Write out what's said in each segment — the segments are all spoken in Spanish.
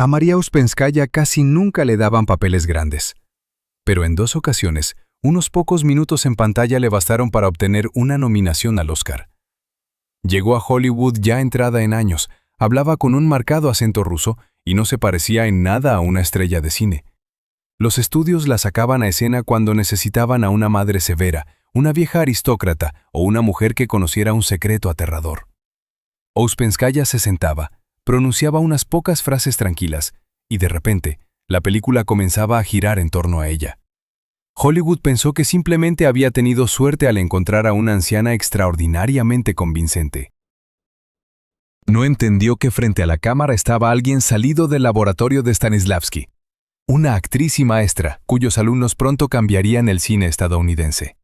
A María Uspenskaya casi nunca le daban papeles grandes. Pero en 2 ocasiones, unos pocos minutos en pantalla le bastaron para obtener una nominación al Oscar. Llegó a Hollywood ya entrada en años, hablaba con un marcado acento ruso y no se parecía en nada a una estrella de cine. Los estudios la sacaban a escena cuando necesitaban a una madre severa, una vieja aristócrata o una mujer que conociera un secreto aterrador. Uspenskaya se sentaba, pronunciaba unas pocas frases tranquilas y de repente, la película comenzaba a girar en torno a ella. Hollywood pensó que simplemente había tenido suerte al encontrar a una anciana extraordinariamente convincente. No entendió que frente a la cámara estaba alguien salido del laboratorio de Stanislavski, una actriz y maestra cuyos alumnos pronto cambiarían el cine estadounidense.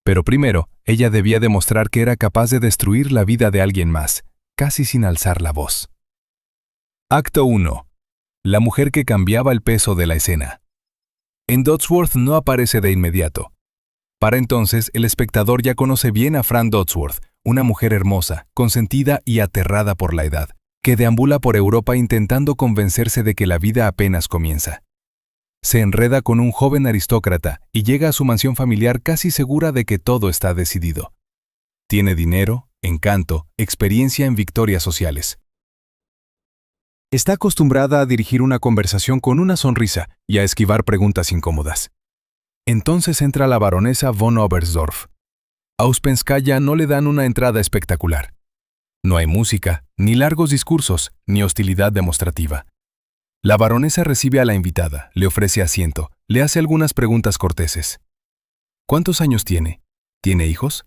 Pero primero, ella debía demostrar que era capaz de destruir la vida de alguien más, casi sin alzar la voz. Acto 1. La mujer que cambiaba el peso de la escena. En Dodsworth no aparece de inmediato. Para entonces, el espectador ya conoce bien a Fran Dodsworth, una mujer hermosa, consentida y aterrada por la edad, que deambula por Europa intentando convencerse de que la vida apenas comienza. Se enreda con un joven aristócrata y llega a su mansión familiar casi segura de que todo está decidido. Tiene dinero, encanto, experiencia en victorias sociales. Está acostumbrada a dirigir una conversación con una sonrisa y a esquivar preguntas incómodas. Entonces entra la baronesa von Oberstdorf. A Uspenskaya no le dan una entrada espectacular. No hay música, ni largos discursos, ni hostilidad demostrativa. La baronesa recibe a la invitada, le ofrece asiento, le hace algunas preguntas corteses. ¿Cuántos años tiene? ¿Tiene hijos?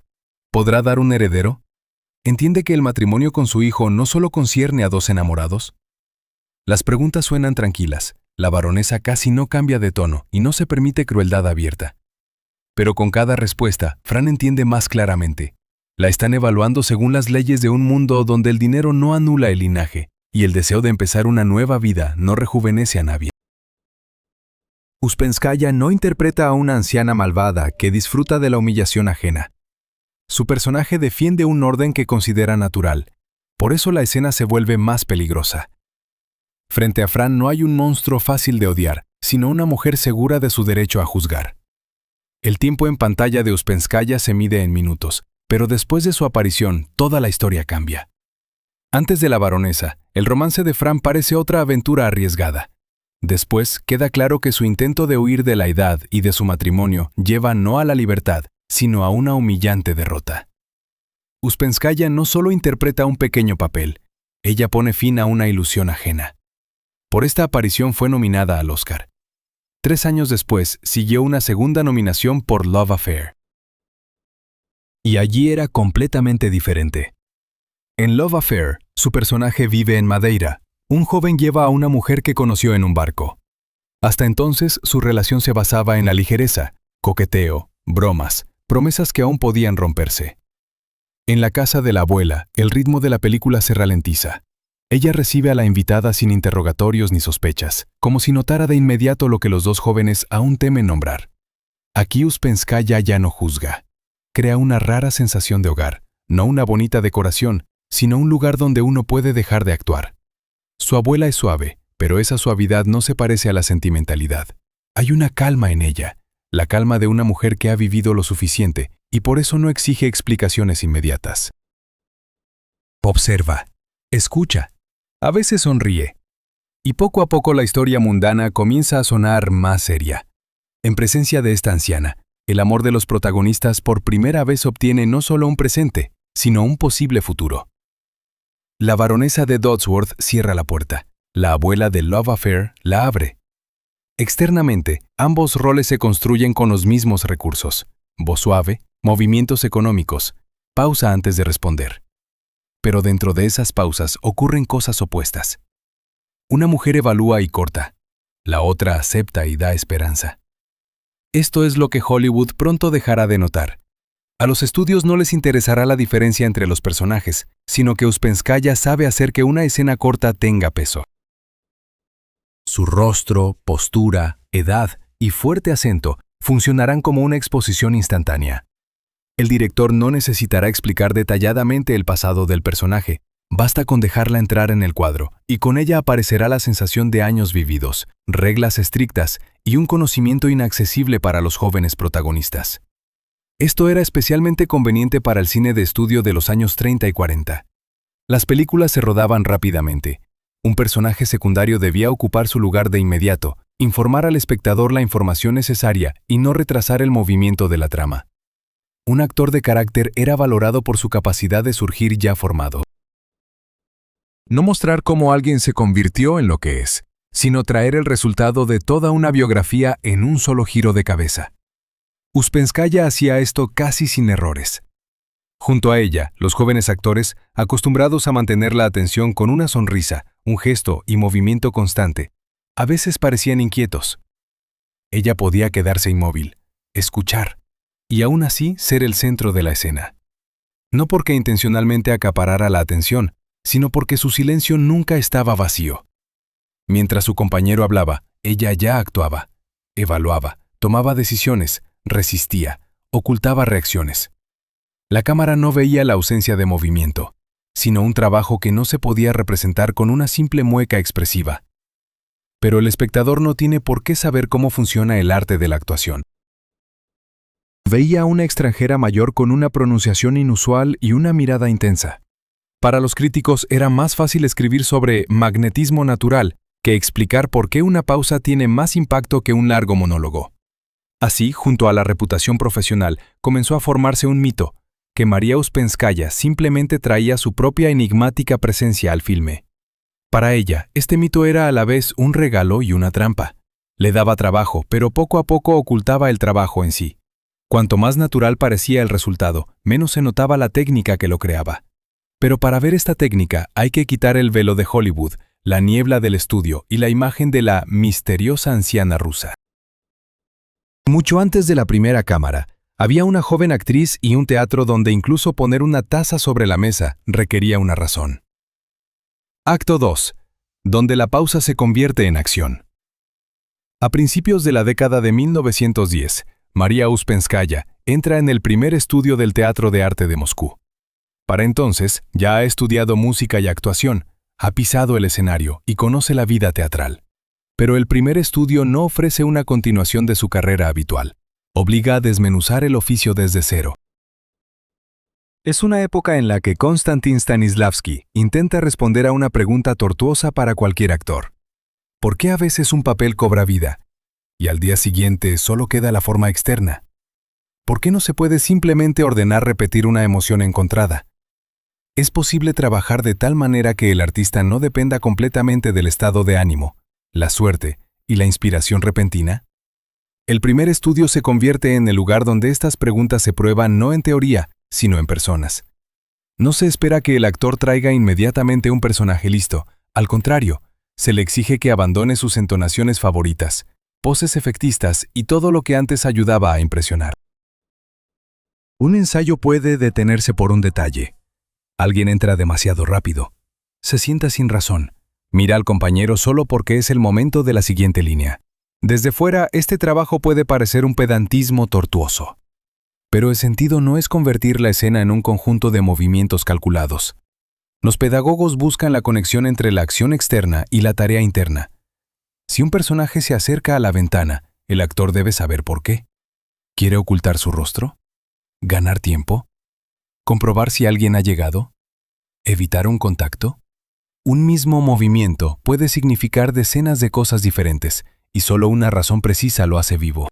¿Podrá dar un heredero? ¿Entiende que el matrimonio con su hijo no solo concierne a 2 enamorados? Las preguntas suenan tranquilas, la baronesa casi no cambia de tono y no se permite crueldad abierta. Pero con cada respuesta, Fran entiende más claramente. La están evaluando según las leyes de un mundo donde el dinero no anula el linaje, y el deseo de empezar una nueva vida no rejuvenece a nadie. Uspenskaya no interpreta a una anciana malvada que disfruta de la humillación ajena. Su personaje defiende un orden que considera natural. Por eso la escena se vuelve más peligrosa. Frente a Fran no hay un monstruo fácil de odiar, sino una mujer segura de su derecho a juzgar. El tiempo en pantalla de Uspenskaya se mide en minutos, pero después de su aparición, toda la historia cambia. Antes de la baronesa, el romance de Fran parece otra aventura arriesgada. Después, queda claro que su intento de huir de la edad y de su matrimonio lleva no a la libertad, sino a una humillante derrota. Uspenskaya no solo interpreta un pequeño papel, ella pone fin a una ilusión ajena. Por esta aparición fue nominada al Oscar. 3 años después, siguió una segunda nominación por Love Affair. Y allí era completamente diferente. En Love Affair, su personaje vive en Madeira. Un joven lleva a una mujer que conoció en un barco. Hasta entonces, su relación se basaba en la ligereza, coqueteo, bromas, promesas que aún podían romperse. En la casa de la abuela, el ritmo de la película se ralentiza. Ella recibe a la invitada sin interrogatorios ni sospechas, como si notara de inmediato lo que los 2 jóvenes aún temen nombrar. Aquí Uspenskaya ya no juzga. Crea una rara sensación de hogar, no una bonita decoración, sino un lugar donde uno puede dejar de actuar. Su abuela es suave, pero esa suavidad no se parece a la sentimentalidad. Hay una calma en ella, la calma de una mujer que ha vivido lo suficiente y por eso no exige explicaciones inmediatas. Observa, escucha, a veces sonríe. Y poco a poco la historia mundana comienza a sonar más seria. En presencia de esta anciana, el amor de los protagonistas por primera vez obtiene no solo un presente, sino un posible futuro. La baronesa de Dodsworth cierra la puerta. La abuela de Love Affair la abre. Externamente, ambos roles se construyen con los mismos recursos. Voz suave, movimientos económicos, pausa antes de responder. Pero dentro de esas pausas ocurren cosas opuestas. Una mujer evalúa y corta. La otra acepta y da esperanza. Esto es lo que Hollywood pronto dejará de notar. A los estudios no les interesará la diferencia entre los personajes, sino que Uspenskaya sabe hacer que una escena corta tenga peso. Su rostro, postura, edad y fuerte acento funcionarán como una exposición instantánea. El director no necesitará explicar detalladamente el pasado del personaje, Basta con dejarla entrar en el cuadro, y con ella aparecerá la sensación de años vividos, reglas estrictas y un conocimiento inaccesible para los jóvenes protagonistas. Esto era especialmente conveniente para el cine de estudio de los años 30 y 40. Las películas se rodaban rápidamente. Un personaje secundario debía ocupar su lugar de inmediato, informar al espectador la información necesaria y no retrasar el movimiento de la trama. Un actor de carácter era valorado por su capacidad de surgir ya formado. No mostrar cómo alguien se convirtió en lo que es, sino traer el resultado de toda una biografía en un solo giro de cabeza. Uspenskaya hacía esto casi sin errores. Junto a ella, los jóvenes actores, acostumbrados a mantener la atención con una sonrisa, un gesto y movimiento constante, a veces parecían inquietos. Ella podía quedarse inmóvil, escuchar, y aún así ser el centro de la escena. No porque intencionalmente acaparara la atención, sino porque su silencio nunca estaba vacío. Mientras su compañero hablaba, ella ya actuaba, evaluaba, tomaba decisiones, resistía, ocultaba reacciones. La cámara no veía la ausencia de movimiento, sino un trabajo que no se podía representar con una simple mueca expresiva. Pero el espectador no tiene por qué saber cómo funciona el arte de la actuación. Veía a una extranjera mayor con una pronunciación inusual y una mirada intensa. Para los críticos era más fácil escribir sobre magnetismo natural que explicar por qué una pausa tiene más impacto que un largo monólogo. Así, junto a la reputación profesional, comenzó a formarse un mito, que María Uspenskaya simplemente traía su propia enigmática presencia al filme. Para ella, este mito era a la vez un regalo y una trampa. Le daba trabajo, pero poco a poco ocultaba el trabajo en sí. Cuanto más natural parecía el resultado, menos se notaba la técnica que lo creaba. Pero para ver esta técnica hay que quitar el velo de Hollywood, la niebla del estudio y la imagen de la misteriosa anciana rusa. Mucho antes de la primera cámara, había una joven actriz y un teatro donde incluso poner una taza sobre la mesa requería una razón. Acto 2, donde la pausa se convierte en acción. A principios de la década de 1910, María Uspenskaya entra en el primer estudio del Teatro de Arte de Moscú. Para entonces, ya ha estudiado música y actuación, ha pisado el escenario y conoce la vida teatral. Pero el primer estudio no ofrece una continuación de su carrera habitual. Obliga a desmenuzar el oficio desde cero. Es una época en la que Konstantin Stanislavski intenta responder a una pregunta tortuosa para cualquier actor. ¿Por qué a veces un papel cobra vida y al día siguiente solo queda la forma externa? ¿Por qué no se puede simplemente ordenar repetir una emoción encontrada? ¿Es posible trabajar de tal manera que el artista no dependa completamente del estado de ánimo, la suerte y la inspiración repentina? El primer estudio se convierte en el lugar donde estas preguntas se prueban no en teoría, sino en personas. No se espera que el actor traiga inmediatamente un personaje listo. Al contrario, se le exige que abandone sus entonaciones favoritas, poses efectistas y todo lo que antes ayudaba a impresionar. Un ensayo puede detenerse por un detalle. Alguien entra demasiado rápido. Se sienta sin razón. Mira al compañero solo porque es el momento de la siguiente línea. Desde fuera, este trabajo puede parecer un pedantismo tortuoso. Pero el sentido no es convertir la escena en un conjunto de movimientos calculados. Los pedagogos buscan la conexión entre la acción externa y la tarea interna. Si un personaje se acerca a la ventana, el actor debe saber por qué. ¿Quiere ocultar su rostro? ¿Ganar tiempo? ¿Comprobar si alguien ha llegado? ¿Evitar un contacto? Un mismo movimiento puede significar decenas de cosas diferentes, y solo una razón precisa lo hace vivo.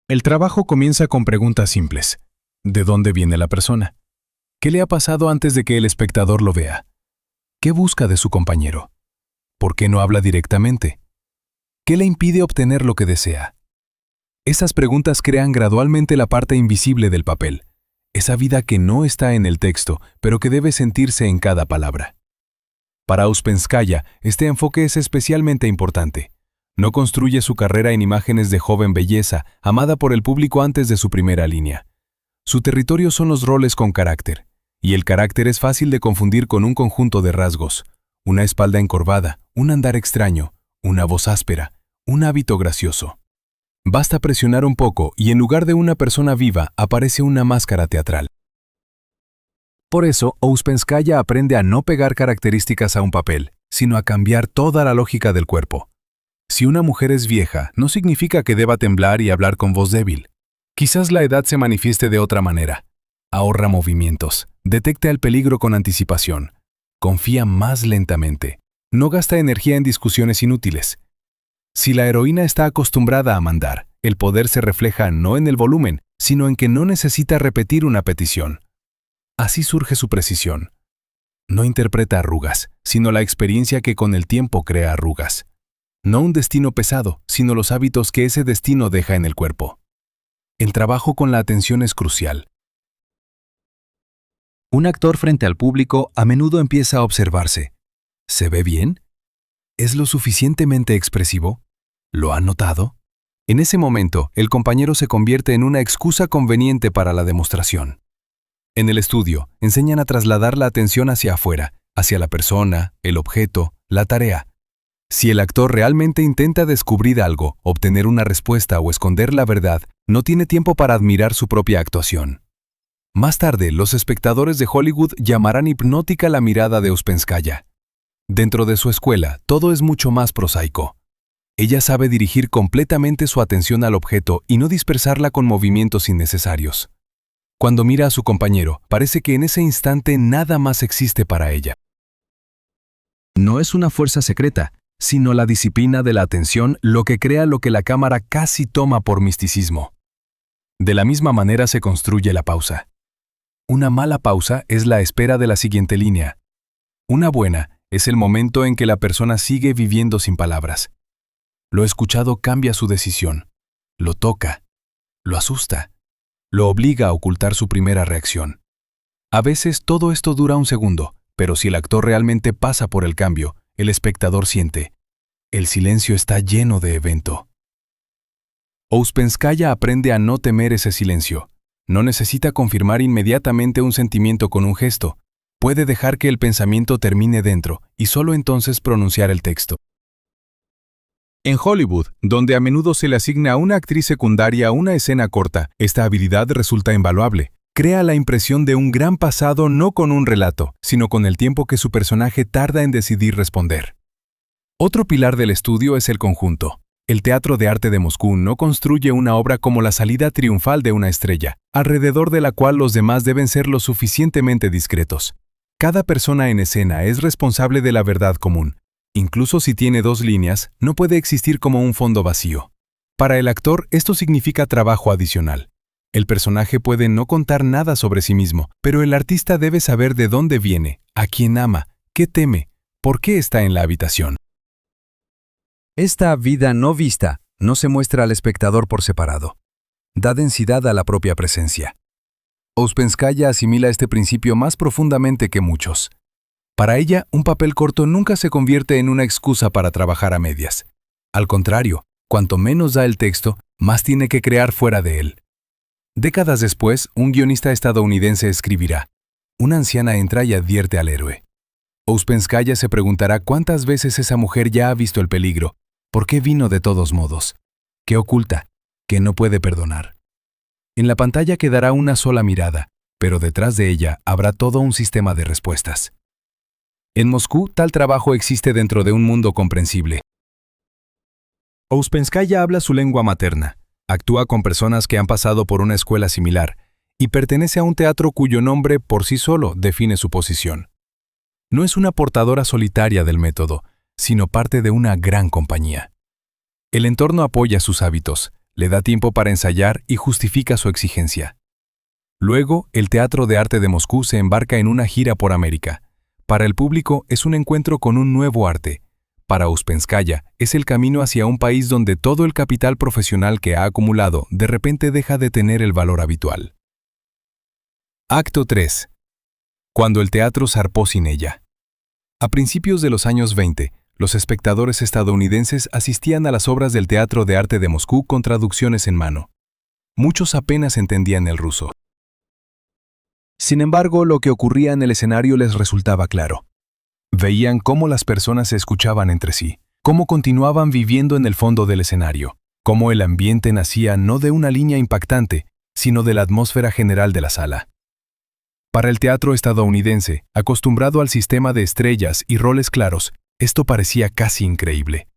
El trabajo comienza con preguntas simples. ¿De dónde viene la persona? ¿Qué le ha pasado antes de que el espectador lo vea? ¿Qué busca de su compañero? ¿Por qué no habla directamente? ¿Qué le impide obtener lo que desea? Esas preguntas crean gradualmente la parte invisible del papel, esa vida que no está en el texto, pero que debe sentirse en cada palabra. Para Uspenskaya, este enfoque es especialmente importante. No construye su carrera en imágenes de joven belleza, amada por el público antes de su primera línea. Su territorio son los roles con carácter, y el carácter es fácil de confundir con un conjunto de rasgos, una espalda encorvada, un andar extraño, una voz áspera, un hábito gracioso. Basta presionar un poco y en lugar de una persona viva aparece una máscara teatral. Por eso, Ouspenskaya aprende a no pegar características a un papel, sino a cambiar toda la lógica del cuerpo. Si una mujer es vieja, no significa que deba temblar y hablar con voz débil. Quizás la edad se manifieste de otra manera. Ahorra movimientos, detecta el peligro con anticipación, confía más lentamente, no gasta energía en discusiones inútiles. Si la heroína está acostumbrada a mandar, el poder se refleja no en el volumen, sino en que no necesita repetir una petición. Así surge su precisión. No interpreta arrugas, sino la experiencia que con el tiempo crea arrugas. No un destino pesado, sino los hábitos que ese destino deja en el cuerpo. El trabajo con la atención es crucial. Un actor frente al público a menudo empieza a observarse. ¿Se ve bien? ¿Es lo suficientemente expresivo? ¿Lo ha notado? En ese momento, el compañero se convierte en una excusa conveniente para la demostración. En el estudio, enseñan a trasladar la atención hacia afuera, hacia la persona, el objeto, la tarea. Si el actor realmente intenta descubrir algo, obtener una respuesta o esconder la verdad, no tiene tiempo para admirar su propia actuación. Más tarde, los espectadores de Hollywood llamarán hipnótica la mirada de Ouspenskaya. Dentro de su escuela, todo es mucho más prosaico. Ella sabe dirigir completamente su atención al objeto y no dispersarla con movimientos innecesarios. Cuando mira a su compañero, parece que en ese instante nada más existe para ella. No es una fuerza secreta, sino la disciplina de la atención lo que crea lo que la cámara casi toma por misticismo. De la misma manera se construye la pausa. Una mala pausa es la espera de la siguiente línea. Una buena es el momento en que la persona sigue viviendo sin palabras. Lo escuchado cambia su decisión, lo toca, lo asusta, lo obliga a ocultar su primera reacción. A veces todo esto dura un segundo, pero si el actor realmente pasa por el cambio, el espectador siente, el silencio está lleno de evento. Ouspenskaya aprende a no temer ese silencio. No necesita confirmar inmediatamente un sentimiento con un gesto. Puede dejar que el pensamiento termine dentro y solo entonces pronunciar el texto. En Hollywood, donde a menudo se le asigna a una actriz secundaria una escena corta, esta habilidad resulta invaluable. Crea la impresión de un gran pasado no con un relato, sino con el tiempo que su personaje tarda en decidir responder. Otro pilar del estudio es el conjunto. El Teatro de Arte de Moscú no construye una obra como la salida triunfal de una estrella, alrededor de la cual los demás deben ser lo suficientemente discretos. Cada persona en escena es responsable de la verdad común. Incluso si tiene dos líneas, no puede existir como un fondo vacío. Para el actor, esto significa trabajo adicional. El personaje puede no contar nada sobre sí mismo, pero el artista debe saber de dónde viene, a quién ama, qué teme, por qué está en la habitación. Esta vida no vista no se muestra al espectador por separado. Da densidad a la propia presencia. Ouspenskaya asimila este principio más profundamente que muchos. Para ella, un papel corto nunca se convierte en una excusa para trabajar a medias. Al contrario, cuanto menos da el texto, más tiene que crear fuera de él. Décadas después, un guionista estadounidense escribirá: una anciana entra y advierte al héroe. Ouspenskaya se preguntará cuántas veces esa mujer ya ha visto el peligro, por qué vino de todos modos, qué oculta, qué no puede perdonar. En la pantalla quedará una sola mirada, pero detrás de ella habrá todo un sistema de respuestas. En Moscú, tal trabajo existe dentro de un mundo comprensible. Ouspenskaya habla su lengua materna, actúa con personas que han pasado por una escuela similar y pertenece a un teatro cuyo nombre por sí solo define su posición. No es una portadora solitaria del método, sino parte de una gran compañía. El entorno apoya sus hábitos, le da tiempo para ensayar y justifica su exigencia. Luego, el Teatro de Arte de Moscú se embarca en una gira por América. Para el público es un encuentro con un nuevo arte. Para Ouspenskaya es el camino hacia un país donde todo el capital profesional que ha acumulado de repente deja de tener el valor habitual. Acto 3. Cuando el teatro zarpó sin ella. A principios de los años 20, los espectadores estadounidenses asistían a las obras del Teatro de Arte de Moscú con traducciones en mano. Muchos apenas entendían el ruso. Sin embargo, lo que ocurría en el escenario les resultaba claro. Veían cómo las personas se escuchaban entre sí, cómo continuaban viviendo en el fondo del escenario, cómo el ambiente nacía no de una línea impactante, sino de la atmósfera general de la sala. Para el teatro estadounidense, acostumbrado al sistema de estrellas y roles claros, esto parecía casi increíble.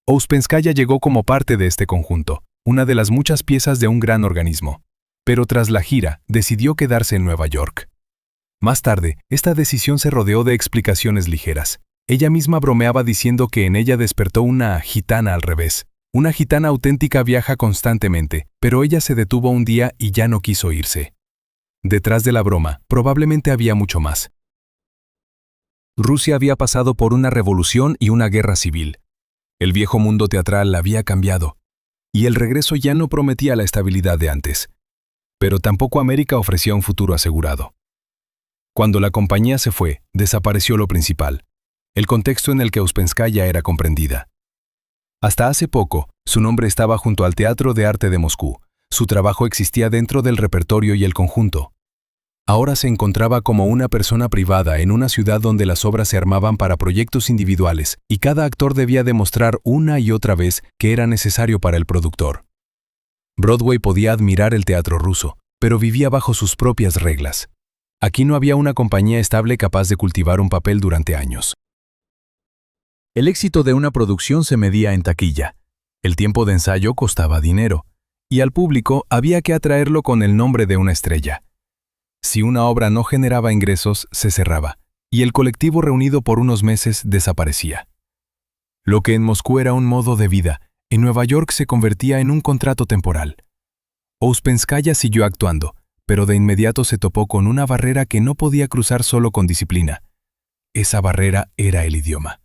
Ouspenskaya llegó como parte de este conjunto, una de las muchas piezas de un gran organismo. Pero tras la gira, decidió quedarse en Nueva York. Más tarde, esta decisión se rodeó de explicaciones ligeras. Ella misma bromeaba diciendo que en ella despertó una gitana al revés. Una gitana auténtica viaja constantemente, pero ella se detuvo un día y ya no quiso irse. Detrás de la broma, probablemente había mucho más. Rusia había pasado por una revolución y una guerra civil. El viejo mundo teatral había cambiado, y el regreso ya no prometía la estabilidad de antes. Pero tampoco América ofrecía un futuro asegurado. Cuando la compañía se fue, desapareció lo principal, el contexto en el que Ouspenskaya era comprendida. Hasta hace poco, su nombre estaba junto al Teatro de Arte de Moscú, su trabajo existía dentro del repertorio y el conjunto. Ahora se encontraba como una persona privada en una ciudad donde las obras se armaban para proyectos individuales y cada actor debía demostrar una y otra vez que era necesario para el productor. Broadway podía admirar el teatro ruso, pero vivía bajo sus propias reglas. Aquí no había una compañía estable capaz de cultivar un papel durante años. El éxito de una producción se medía en taquilla. El tiempo de ensayo costaba dinero, y al público había que atraerlo con el nombre de una estrella. Si una obra no generaba ingresos, se cerraba, y el colectivo reunido por unos meses desaparecía. Lo que en Moscú era un modo de vida, en Nueva York se convertía en un contrato temporal. Ouspenskaya siguió actuando, pero de inmediato se topó con una barrera que no podía cruzar solo con disciplina. Esa barrera era el idioma.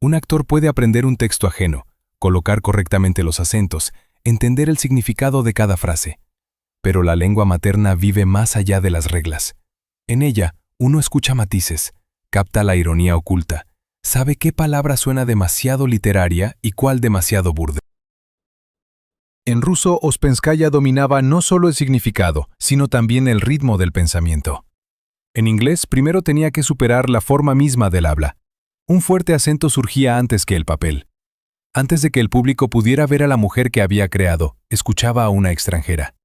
Un actor puede aprender un texto ajeno, colocar correctamente los acentos, entender el significado de cada frase. Pero la lengua materna vive más allá de las reglas. En ella, uno escucha matices, capta la ironía oculta, sabe qué palabra suena demasiado literaria y cuál demasiado burda. En ruso, Ouspenskaya dominaba no solo el significado, sino también el ritmo del pensamiento. En inglés, primero tenía que superar la forma misma del habla. Un fuerte acento surgía antes que el papel. Antes de que el público pudiera ver a la mujer que había creado, escuchaba a una extranjera.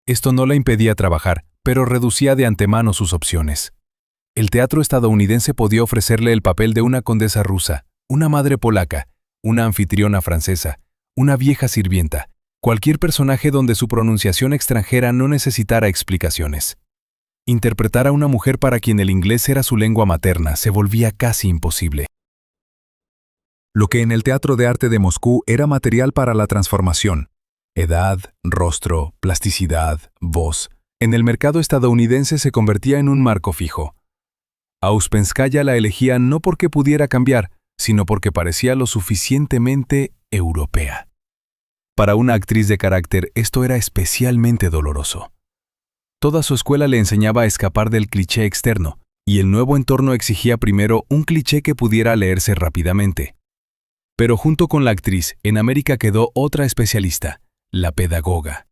Esto no le impedía trabajar, pero reducía de antemano sus opciones. El teatro estadounidense podía ofrecerle el papel de una condesa rusa, una madre polaca, una anfitriona francesa, una vieja sirvienta, cualquier personaje donde su pronunciación extranjera no necesitara explicaciones. Interpretar a una mujer para quien el inglés era su lengua materna se volvía casi imposible. Lo que en el Teatro de Arte de Moscú era material para la transformación, edad, rostro, plasticidad, voz, en el mercado estadounidense se convertía en un marco fijo. A Ouspenskaya la elegían no porque pudiera cambiar, sino porque parecía lo suficientemente europea. Para una actriz de carácter, esto era especialmente doloroso. Toda su escuela le enseñaba a escapar del cliché externo, y el nuevo entorno exigía primero un cliché que pudiera leerse rápidamente. Pero junto con la actriz, en América quedó otra especialista, la pedagoga.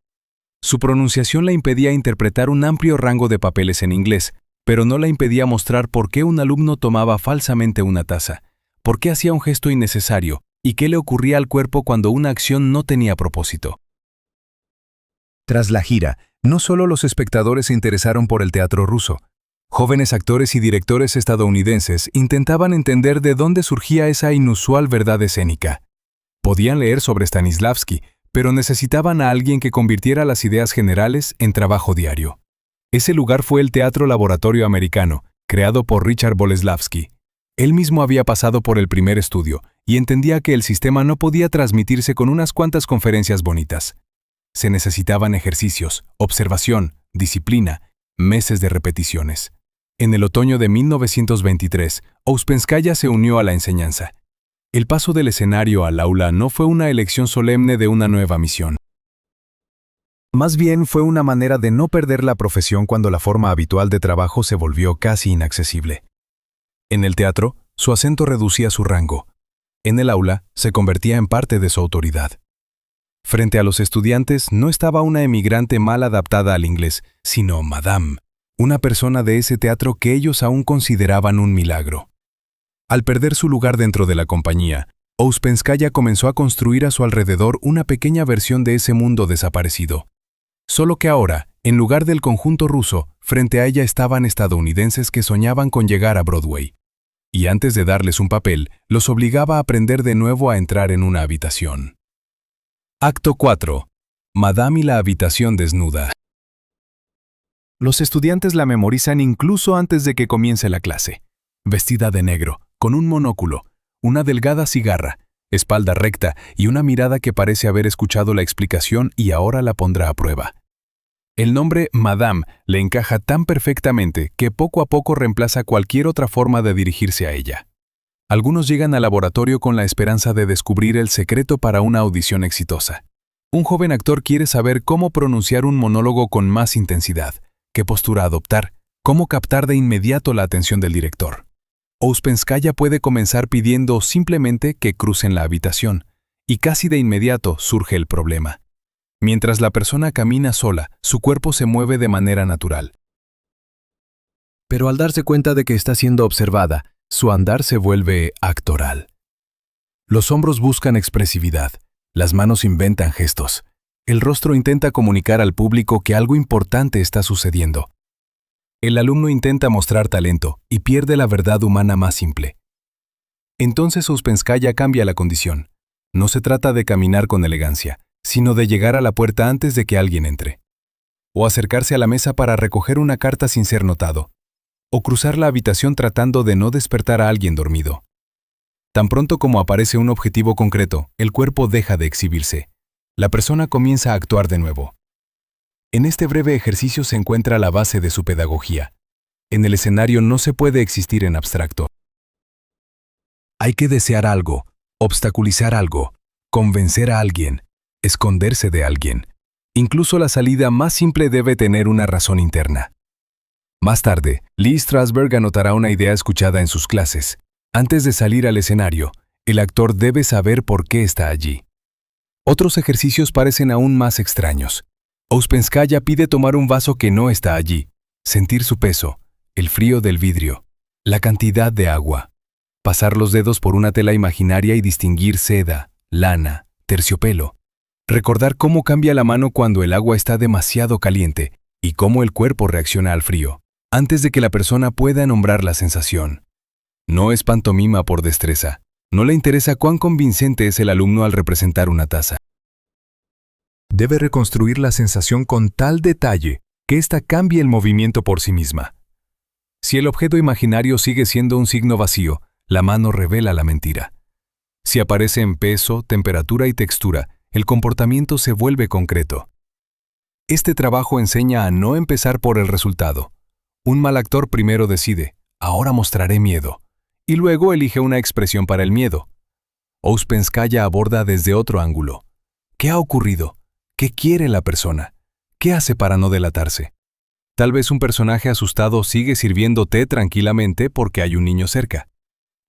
Su pronunciación le impedía interpretar un amplio rango de papeles en inglés, pero no la impedía mostrar por qué un alumno tomaba falsamente una taza, por qué hacía un gesto innecesario y qué le ocurría al cuerpo cuando una acción no tenía propósito. Tras la gira, no solo los espectadores se interesaron por el teatro ruso. Jóvenes actores y directores estadounidenses intentaban entender de dónde surgía esa inusual verdad escénica. Podían leer sobre Stanislavski, pero necesitaban a alguien que convirtiera las ideas generales en trabajo diario. Ese lugar fue el Teatro Laboratorio Americano, creado por Richard Boleslavsky. Él mismo había pasado por el primer estudio y entendía que el sistema no podía transmitirse con unas cuantas conferencias bonitas. Se necesitaban ejercicios, observación, disciplina, meses de repeticiones. En el otoño de 1923, Ouspenskaya se unió a la enseñanza. El paso del escenario al aula no fue una elección solemne de una nueva misión. Más bien fue una manera de no perder la profesión cuando la forma habitual de trabajo se volvió casi inaccesible. En el teatro, su acento reducía su rango. En el aula, se convertía en parte de su autoridad. Frente a los estudiantes no estaba una emigrante mal adaptada al inglés, sino Madame, una persona de ese teatro que ellos aún consideraban un milagro. Al perder su lugar dentro de la compañía, Ouspenskaya comenzó a construir a su alrededor una pequeña versión de ese mundo desaparecido. Solo que ahora, En lugar del conjunto ruso, frente a ella estaban estadounidenses que soñaban con llegar a Broadway. Y antes de darles un papel, los obligaba a aprender de nuevo a entrar en una habitación. Acto 4. Madame y la habitación desnuda. Los estudiantes la memorizan incluso antes de que comience la clase. Vestida de negro, con un monóculo, una delgada cigarra, espalda recta y una mirada que parece haber escuchado la explicación y ahora la pondrá a prueba. El nombre Madame le encaja tan perfectamente que poco a poco reemplaza cualquier otra forma de dirigirse a ella. Algunos llegan al laboratorio con la esperanza de descubrir el secreto para una audición exitosa. Un joven actor quiere saber cómo pronunciar un monólogo con más intensidad, qué postura adoptar, cómo captar de inmediato la atención del director. Ouspenskaya puede comenzar pidiendo simplemente que crucen la habitación, y casi de inmediato surge el problema. Mientras la persona camina sola, su cuerpo se mueve de manera natural. Pero al darse cuenta de que está siendo observada, su andar se vuelve actoral. Los hombros buscan expresividad, las manos inventan gestos, el rostro intenta comunicar al público que algo importante está sucediendo. El alumno intenta mostrar talento y pierde la verdad humana más simple. Entonces Ouspenskaya cambia la condición. No se trata de caminar con elegancia, sino de llegar a la puerta antes de que alguien entre. O acercarse a la mesa para recoger una carta sin ser notado. O cruzar la habitación tratando de no despertar a alguien dormido. Tan pronto como aparece un objetivo concreto, el cuerpo deja de exhibirse. La persona comienza a actuar de nuevo. En este breve ejercicio se encuentra la base de su pedagogía. En el escenario no se puede existir en abstracto. Hay que desear algo, obstaculizar algo, convencer a alguien, esconderse de alguien. Incluso la salida más simple debe tener una razón interna. Más tarde, Lee Strasberg anotará una idea escuchada en sus clases. Antes de salir al escenario, el actor debe saber por qué está allí. Otros ejercicios parecen aún más extraños. Ouspenskaya pide tomar un vaso que no está allí, sentir su peso, el frío del vidrio, la cantidad de agua, pasar los dedos por una tela imaginaria y distinguir seda, lana, terciopelo, recordar cómo cambia la mano cuando el agua está demasiado caliente y cómo el cuerpo reacciona al frío, antes de que la persona pueda nombrar la sensación. No es pantomima por destreza, no le interesa cuán convincente es el alumno al representar una taza. Debe reconstruir la sensación con tal detalle que ésta cambie el movimiento por sí misma. Si el objeto imaginario sigue siendo un signo vacío, la mano revela la mentira. Si aparece en peso, temperatura y textura, el comportamiento se vuelve concreto. Este trabajo enseña a no empezar por el resultado. Un mal actor primero decide, ahora mostraré miedo, y luego elige una expresión para el miedo. Ouspenskaya aborda desde otro ángulo. ¿Qué ha ocurrido? ¿Qué quiere la persona? ¿Qué hace para no delatarse? Tal vez un personaje asustado sigue sirviendo té tranquilamente porque hay un niño cerca.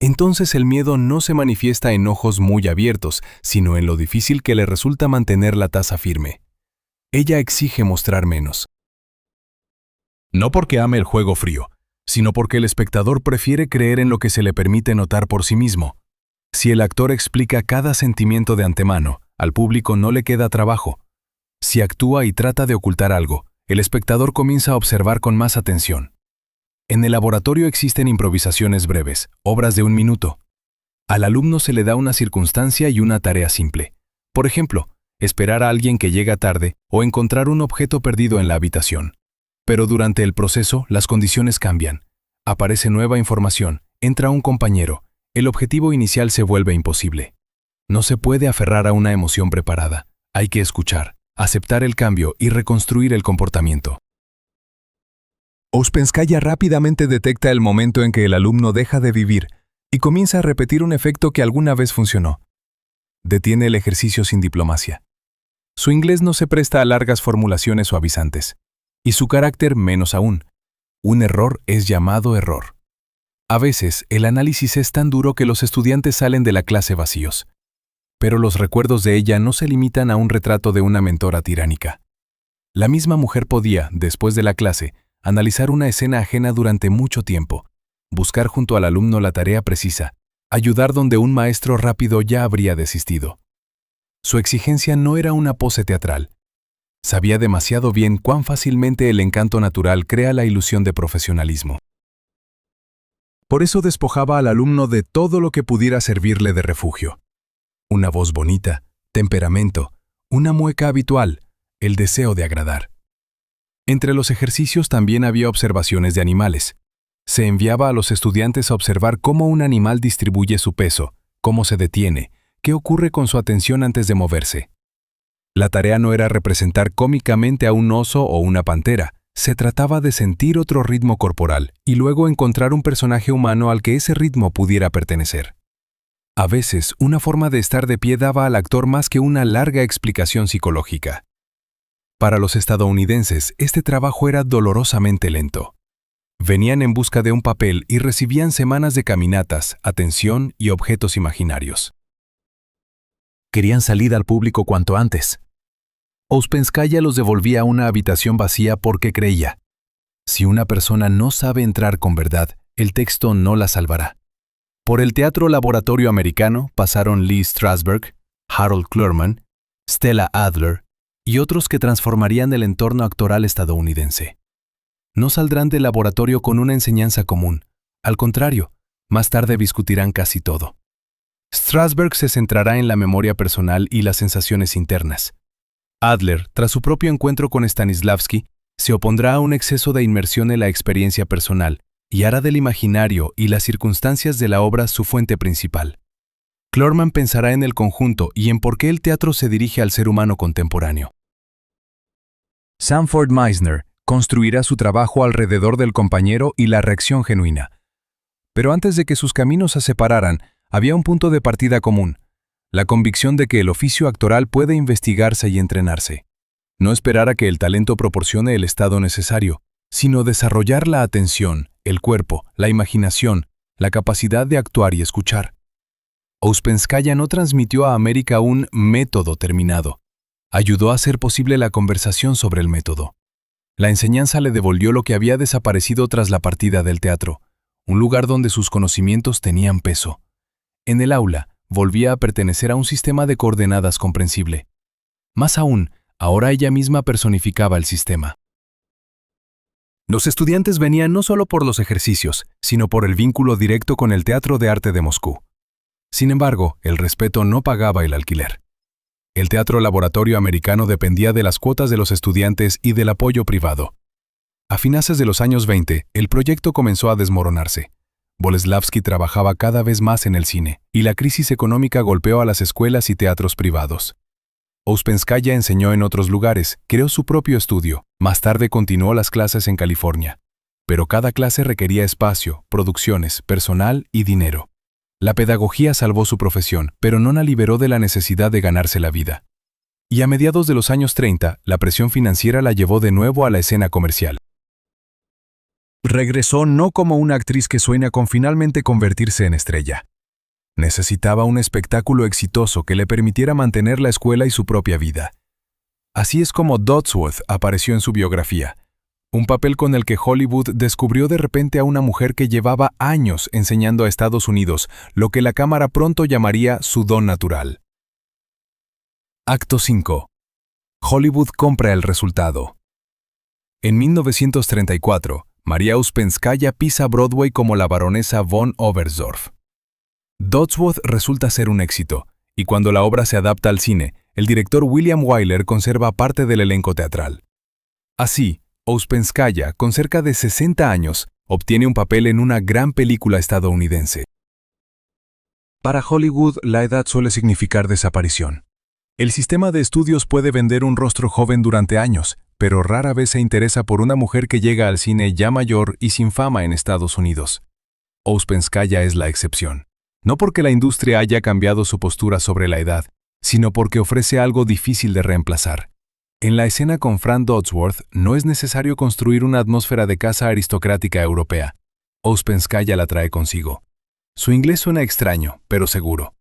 Entonces el miedo no se manifiesta en ojos muy abiertos, sino en lo difícil que le resulta mantener la taza firme. Ella exige mostrar menos. No porque ame el juego frío, sino porque el espectador prefiere creer en lo que se le permite notar por sí mismo. Si el actor explica cada sentimiento de antemano, al público no le queda trabajo. Si actúa y trata de ocultar algo, el espectador comienza a observar con más atención. En el laboratorio existen improvisaciones breves, obras de 1 minuto. Al alumno se le da una circunstancia y una tarea simple. Por ejemplo, esperar a alguien que llega tarde o encontrar un objeto perdido en la habitación. Pero durante el proceso, las condiciones cambian. Aparece nueva información, entra un compañero, el objetivo inicial se vuelve imposible. No se puede aferrar a una emoción preparada. Hay que escuchar, aceptar el cambio y reconstruir el comportamiento. Ouspenskaya rápidamente detecta el momento en que el alumno deja de vivir y comienza a repetir un efecto que alguna vez funcionó. Detiene el ejercicio sin diplomacia. Su inglés no se presta a largas formulaciones suavizantes, y su carácter menos aún. Un error es llamado error. A veces, el análisis es tan duro que los estudiantes salen de la clase vacíos. Pero los recuerdos de ella no se limitan a un retrato de una mentora tiránica. La misma mujer podía, después de la clase, analizar una escena ajena durante mucho tiempo, buscar junto al alumno la tarea precisa, ayudar donde un maestro rápido ya habría desistido. Su exigencia no era una pose teatral. Sabía demasiado bien cuán fácilmente el encanto natural crea la ilusión de profesionalismo. Por eso despojaba al alumno de todo lo que pudiera servirle de refugio. Una voz bonita, temperamento, una mueca habitual, el deseo de agradar. Entre los ejercicios también había observaciones de animales. Se enviaba a los estudiantes a observar cómo un animal distribuye su peso, cómo se detiene, qué ocurre con su atención antes de moverse. La tarea no era representar cómicamente a un oso o una pantera, se trataba de sentir otro ritmo corporal y luego encontrar un personaje humano al que ese ritmo pudiera pertenecer. A veces, una forma de estar de pie daba al actor más que una larga explicación psicológica. Para los estadounidenses, este trabajo era dolorosamente lento. Venían en busca de un papel y recibían semanas de caminatas, atención y objetos imaginarios. Querían salir al público cuanto antes. Ouspenskaya los devolvía a una habitación vacía porque creía: si una persona no sabe entrar con verdad, el texto no la salvará. Por el teatro laboratorio americano pasaron Lee Strasberg, Harold Clurman, Stella Adler y otros que transformarían el entorno actoral estadounidense. No saldrán del laboratorio con una enseñanza común. Al contrario, más tarde discutirán casi todo. Strasberg se centrará en la memoria personal y las sensaciones internas. Adler, tras su propio encuentro con Stanislavski, se opondrá a un exceso de inmersión en la experiencia personal y hará del imaginario y las circunstancias de la obra su fuente principal. Clurman pensará en el conjunto y en por qué el teatro se dirige al ser humano contemporáneo. Sanford Meisner construirá su trabajo alrededor del compañero y la reacción genuina. Pero antes de que sus caminos se separaran, había un punto de partida común: la convicción de que el oficio actoral puede investigarse y entrenarse. No esperar a que el talento proporcione el estado necesario, sino desarrollar la atención, el cuerpo, la imaginación, la capacidad de actuar y escuchar. Ouspenskaya no transmitió a América un método terminado. Ayudó a hacer posible la conversación sobre el método. La enseñanza le devolvió lo que había desaparecido tras la partida del teatro, un lugar donde sus conocimientos tenían peso. En el aula, volvía a pertenecer a un sistema de coordenadas comprensible. Más aún, ahora ella misma personificaba el sistema. Los estudiantes venían no solo por los ejercicios, sino por el vínculo directo con el Teatro de Arte de Moscú. Sin embargo, el respeto no pagaba el alquiler. El teatro laboratorio americano dependía de las cuotas de los estudiantes y del apoyo privado. A finales de los años 20, el proyecto comenzó a desmoronarse. Boleslavsky trabajaba cada vez más en el cine, y la crisis económica golpeó a las escuelas y teatros privados. Ouspenskaya enseñó en otros lugares, creó su propio estudio, más tarde continuó las clases en California. Pero cada clase requería espacio, producciones, personal y dinero. La pedagogía salvó su profesión, pero no la liberó de la necesidad de ganarse la vida. Y a mediados de los años 30, la presión financiera la llevó de nuevo a la escena comercial. Regresó no como una actriz que sueña con finalmente convertirse en estrella. Necesitaba un espectáculo exitoso que le permitiera mantener la escuela y su propia vida. Así es como Dodsworth apareció en su biografía, un papel con el que Hollywood descubrió de repente a una mujer que llevaba años enseñando a Estados Unidos lo que la cámara pronto llamaría su don natural. Acto 5. Hollywood compra el resultado. En 1934, María Ouspenskaya pisa Broadway como la baronesa von Oberstdorf. Dodsworth resulta ser un éxito, y cuando la obra se adapta al cine, el director William Wyler conserva parte del elenco teatral. Así, Ouspenskaya, con cerca de 60 años, obtiene un papel en una gran película estadounidense. Para Hollywood, la edad suele significar desaparición. El sistema de estudios puede vender un rostro joven durante años, pero rara vez se interesa por una mujer que llega al cine ya mayor y sin fama en Estados Unidos. Ouspenskaya es la excepción. No porque la industria haya cambiado su postura sobre la edad, sino porque ofrece algo difícil de reemplazar. En la escena con Frank Dodsworth no es necesario construir una atmósfera de casa aristocrática europea. Ouspenskaya la trae consigo. Su inglés suena extraño, pero seguro.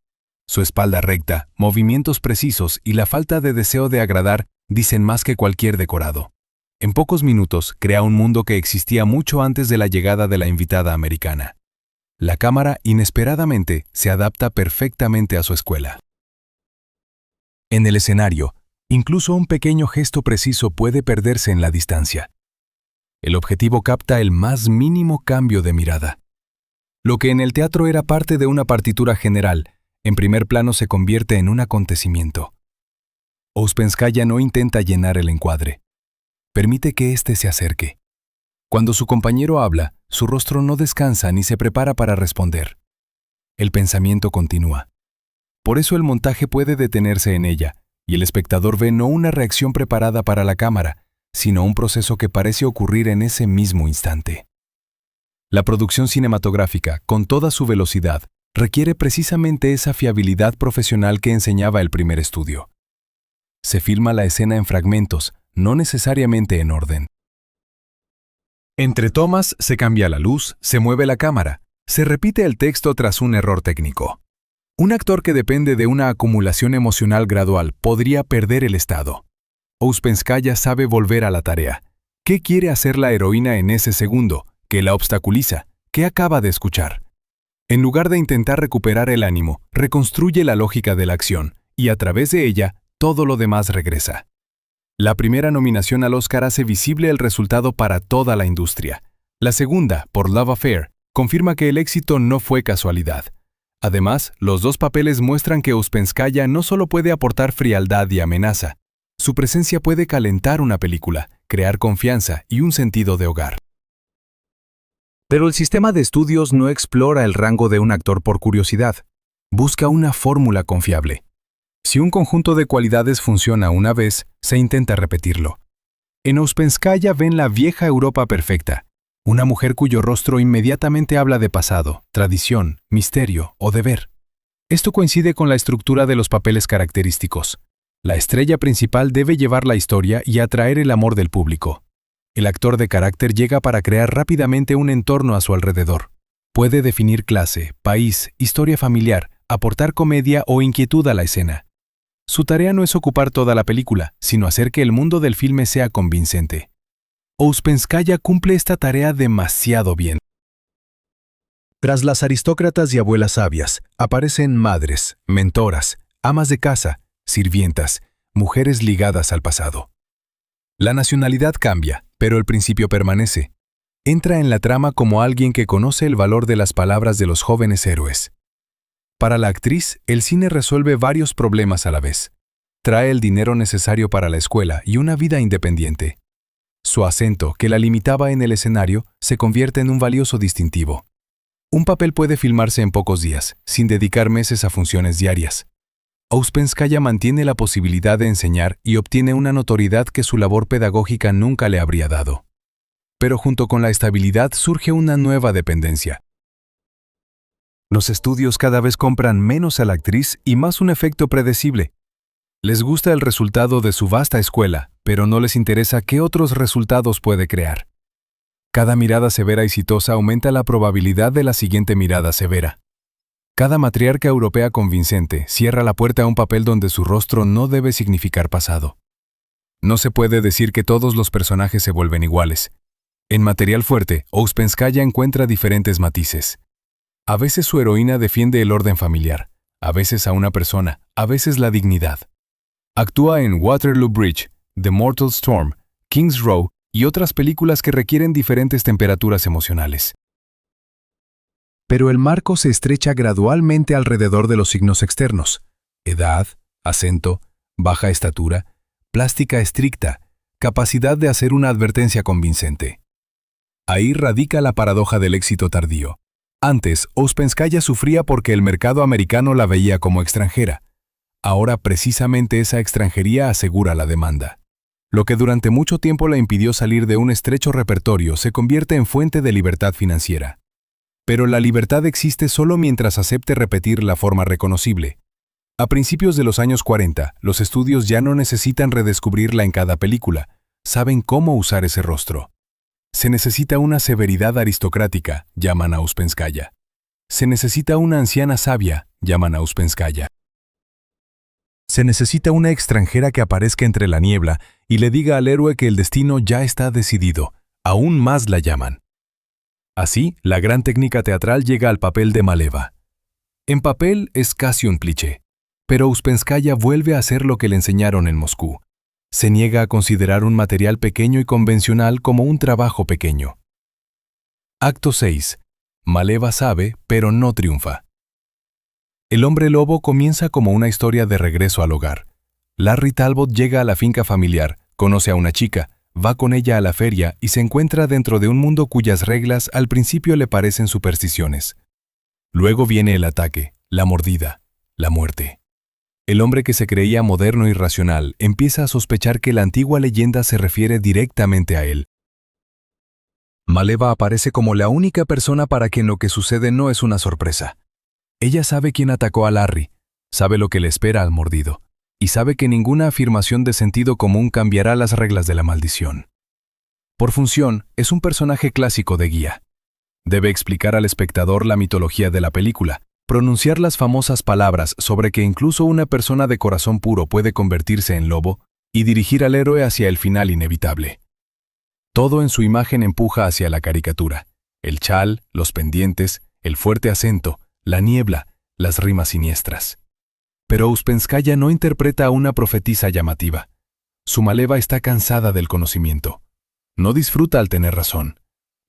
Su espalda recta, movimientos precisos y la falta de deseo de agradar dicen más que cualquier decorado. En pocos minutos crea un mundo que existía mucho antes de la llegada de la invitada americana. La cámara, inesperadamente, se adapta perfectamente a su escuela. En el escenario, Incluso un pequeño gesto preciso puede perderse en la distancia. El objetivo capta el más mínimo cambio de mirada. Lo que en el teatro era parte de una partitura general, en primer plano se convierte en un acontecimiento. Ouspenskaya no intenta llenar el encuadre. Permite que éste se acerque. Cuando su compañero habla, su rostro no descansa ni se prepara para responder. El pensamiento continúa. Por eso el montaje puede detenerse en ella, y el espectador ve no una reacción preparada para la cámara, sino un proceso que parece ocurrir en ese mismo instante. La producción cinematográfica, con toda su velocidad, requiere precisamente esa fiabilidad profesional que enseñaba el primer estudio. Se filma la escena en fragmentos, no necesariamente en orden. Entre tomas se cambia la luz, se mueve la cámara, se repite el texto tras un error técnico. Un actor que depende de una acumulación emocional gradual podría perder el estado. Ouspenskaya sabe volver a la tarea. ¿Qué quiere hacer la heroína en ese segundo? ¿Qué la obstaculiza? ¿Qué acaba de escuchar? En lugar de intentar recuperar el ánimo, reconstruye la lógica de la acción, y a través de ella, todo lo demás regresa. La primera nominación al Oscar hace visible el resultado para toda la industria. La segunda, por Love Affair, confirma que el éxito no fue casualidad. Además, los dos papeles muestran que Ouspenskaya no solo puede aportar frialdad y amenaza, su presencia puede calentar una película, crear confianza y un sentido de hogar. Pero el sistema de estudios no explora el rango de un actor por curiosidad. Busca una fórmula confiable. Si un conjunto de cualidades funciona una vez, se intenta repetirlo. En Ouspenskaya ven la vieja Europa perfecta, una mujer cuyo rostro inmediatamente habla de pasado, tradición, misterio o deber. Esto coincide con la estructura de los papeles característicos. La estrella principal debe llevar la historia y atraer el amor del público. El actor de carácter llega para crear rápidamente un entorno a su alrededor. Puede definir clase, país, historia familiar, aportar comedia o inquietud a la escena. Su tarea no es ocupar toda la película, sino hacer que el mundo del filme sea convincente. Ouspenskaya cumple esta tarea demasiado bien. Tras las aristócratas y abuelas sabias, aparecen madres, mentoras, amas de casa, sirvientas, mujeres ligadas al pasado. La nacionalidad cambia, pero el principio permanece. Entra en la trama como alguien que conoce el valor de las palabras de los jóvenes héroes. Para la actriz, el cine resuelve varios problemas a la vez. Trae el dinero necesario para la escuela y una vida independiente. Su acento, que la limitaba en el escenario, se convierte en un valioso distintivo. Un papel puede filmarse en pocos días, sin dedicar meses a funciones diarias. Ouspenskaya mantiene la posibilidad de enseñar y obtiene una notoriedad que su labor pedagógica nunca le habría dado. Pero junto con la estabilidad surge una nueva dependencia. Los estudios cada vez compran menos a la actriz y más un efecto predecible. Les gusta el resultado de su vasta escuela, pero no les interesa qué otros resultados puede crear. Cada mirada severa y exitosa aumenta la probabilidad de la siguiente mirada severa. Cada matriarca europea convincente cierra la puerta a un papel donde su rostro no debe significar pasado. No se puede decir que todos los personajes se vuelven iguales. En Material Fuerte, Ouspenskaya encuentra diferentes matices. A veces su heroína defiende el orden familiar, a veces a una persona, a veces la dignidad. Actúa en Waterloo Bridge, The Mortal Storm, King's Row y otras películas que requieren diferentes temperaturas emocionales. Pero el marco se estrecha gradualmente alrededor de los signos externos: edad, acento, baja estatura, plástica estricta, capacidad de hacer una advertencia convincente. Ahí radica la paradoja del éxito tardío. Antes, Ouspenskaya sufría porque el mercado americano la veía como extranjera. Ahora precisamente esa extranjería asegura la demanda. Lo que durante mucho tiempo la impidió salir de un estrecho repertorio se convierte en fuente de libertad financiera. Pero la libertad existe solo mientras acepte repetir la forma reconocible. A principios de los años 40, los estudios ya no necesitan redescubrirla en cada película, saben cómo usar ese rostro. Se necesita una severidad aristocrática, llaman a Ouspenskaya. Se necesita una anciana sabia, llaman a Ouspenskaya. Se necesita una extranjera que aparezca entre la niebla y le diga al héroe que el destino ya está decidido, aún más la llaman. Así, la gran técnica teatral llega al papel de Maleva. En papel es casi un cliché, pero Ouspenskaya vuelve a hacer lo que le enseñaron en Moscú, Se niega a considerar un material pequeño y convencional como un trabajo pequeño. Acto 6. Maleva sabe, pero no triunfa. El hombre lobo comienza como una historia de regreso al hogar. Larry Talbot llega a la finca familiar, conoce a una chica, va con ella a la feria y se encuentra dentro de un mundo cuyas reglas al principio le parecen supersticiones. Luego viene el ataque, la mordida, la muerte. El hombre que se creía moderno y racional empieza a sospechar que la antigua leyenda se refiere directamente a él. Maleva aparece como la única persona para quien lo que sucede no es una sorpresa. Ella sabe quién atacó a Larry, sabe lo que le espera al mordido, y sabe que ninguna afirmación de sentido común cambiará las reglas de la maldición. Por función, es un personaje clásico de guía. Debe explicar al espectador la mitología de la película, pronunciar las famosas palabras sobre que incluso una persona de corazón puro puede convertirse en lobo y dirigir al héroe hacia el final inevitable. Todo en su imagen empuja hacia la caricatura: el chal, los pendientes, el fuerte acento, la niebla, las rimas siniestras. Pero Uspenskaya no interpreta a una profetisa llamativa. Su Maleva está cansada del conocimiento. No disfruta al tener razón.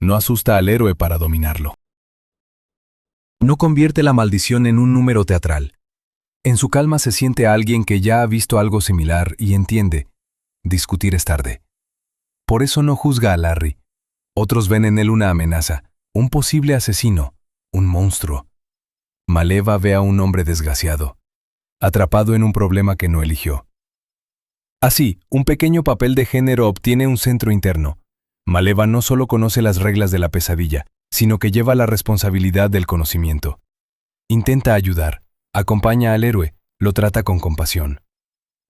No asusta al héroe para dominarlo. No convierte la maldición en un número teatral. En su calma se siente a alguien que ya ha visto algo similar y entiende: discutir es tarde. Por eso no juzga a Larry. Otros ven en él una amenaza, un posible asesino, un monstruo. Maleva ve a un hombre desgraciado, atrapado en un problema que no eligió. Así, un pequeño papel de género obtiene un centro interno. Maleva no solo conoce las reglas de la pesadilla, sino que lleva la responsabilidad del conocimiento. Intenta ayudar, acompaña al héroe, lo trata con compasión.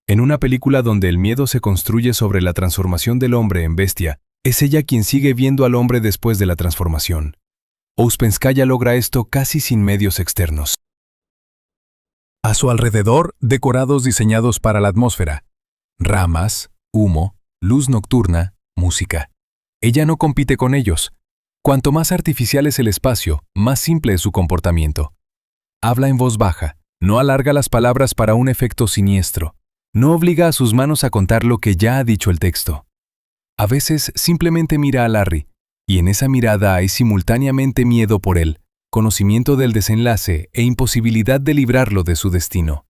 En una película donde el miedo se construye sobre la transformación del hombre en bestia, es ella quien sigue viendo al hombre después de la transformación. Uspenskaya logra esto casi sin medios externos. A su alrededor, decorados diseñados para la atmósfera. Ramas, humo, luz nocturna, música. Ella no compite con ellos. Cuanto más artificial es el espacio, más simple es su comportamiento. Habla en voz baja, no alarga las palabras para un efecto siniestro. No obliga a sus manos a contar lo que ya ha dicho el texto. A veces simplemente mira a Larry, y en esa mirada hay simultáneamente miedo por él, conocimiento del desenlace e imposibilidad de librarlo de su destino.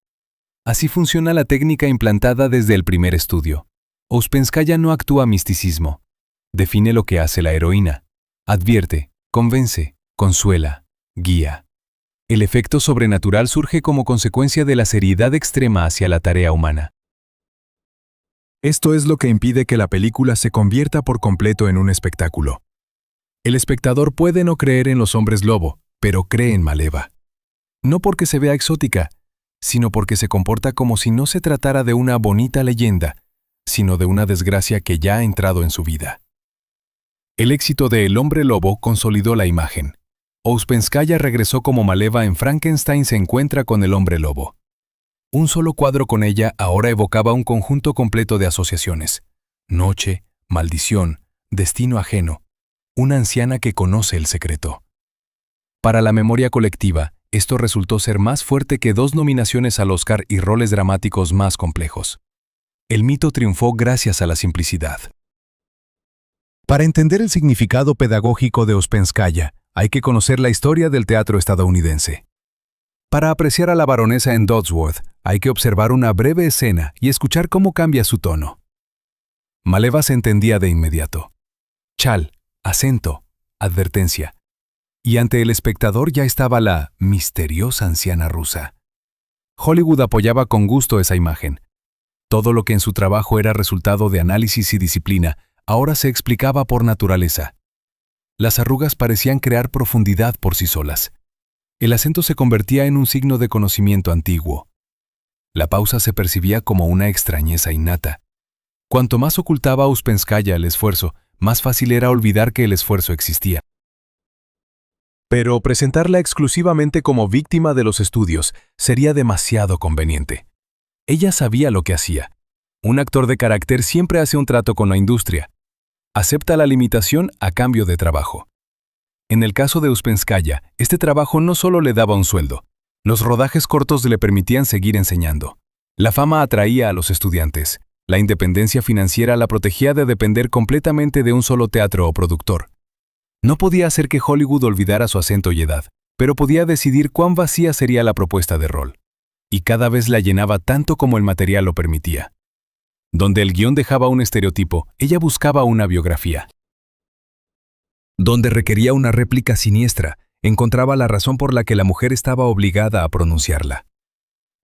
Así funciona la técnica implantada desde el primer estudio. Uspenskaya no actúa misticismo. Define lo que hace la heroína. Advierte, convence, consuela, guía. El efecto sobrenatural surge como consecuencia de la seriedad extrema hacia la tarea humana. Esto es lo que impide que la película se convierta por completo en un espectáculo. El espectador puede no creer en los hombres lobo, pero cree en Maleva. No porque se vea exótica, sino porque se comporta como si no se tratara de una bonita leyenda, sino de una desgracia que ya ha entrado en su vida. El éxito de El hombre lobo consolidó la imagen. Uspenskaya regresó como Maleva en Frankenstein se encuentra con el hombre lobo. Un solo cuadro con ella ahora evocaba un conjunto completo de asociaciones: noche, maldición, destino ajeno, una anciana que conoce el secreto. Para la memoria colectiva, esto resultó ser más fuerte que 2 nominaciones al Oscar y roles dramáticos más complejos. El mito triunfó gracias a la simplicidad. Para entender el significado pedagógico de Uspenskaya, hay que conocer la historia del teatro estadounidense. Para apreciar a la baronesa en Dodsworth, hay que observar una breve escena y escuchar cómo cambia su tono. Maleva se entendía de inmediato. Chal, acento, advertencia. Y ante el espectador ya estaba la misteriosa anciana rusa. Hollywood apoyaba con gusto esa imagen. Todo lo que en su trabajo era resultado de análisis y disciplina, ahora se explicaba por naturaleza. Las arrugas parecían crear profundidad por sí solas. El acento se convertía en un signo de conocimiento antiguo. La pausa se percibía como una extrañeza innata. Cuanto más ocultaba Uspenskaya el esfuerzo, más fácil era olvidar que el esfuerzo existía. Pero presentarla exclusivamente como víctima de los estudios sería demasiado conveniente. Ella sabía lo que hacía. Un actor de carácter siempre hace un trato con la industria. Acepta la limitación a cambio de trabajo. En el caso de Uspenskaya, este trabajo no solo le daba un sueldo. Los rodajes cortos le permitían seguir enseñando. La fama atraía a los estudiantes. La independencia financiera la protegía de depender completamente de un solo teatro o productor. No podía hacer que Hollywood olvidara su acento y edad, pero podía decidir cuán vacía sería la propuesta de rol. Y cada vez la llenaba tanto como el material lo permitía. Donde el guión dejaba un estereotipo, ella buscaba una biografía. Donde requería una réplica siniestra, encontraba la razón por la que la mujer estaba obligada a pronunciarla.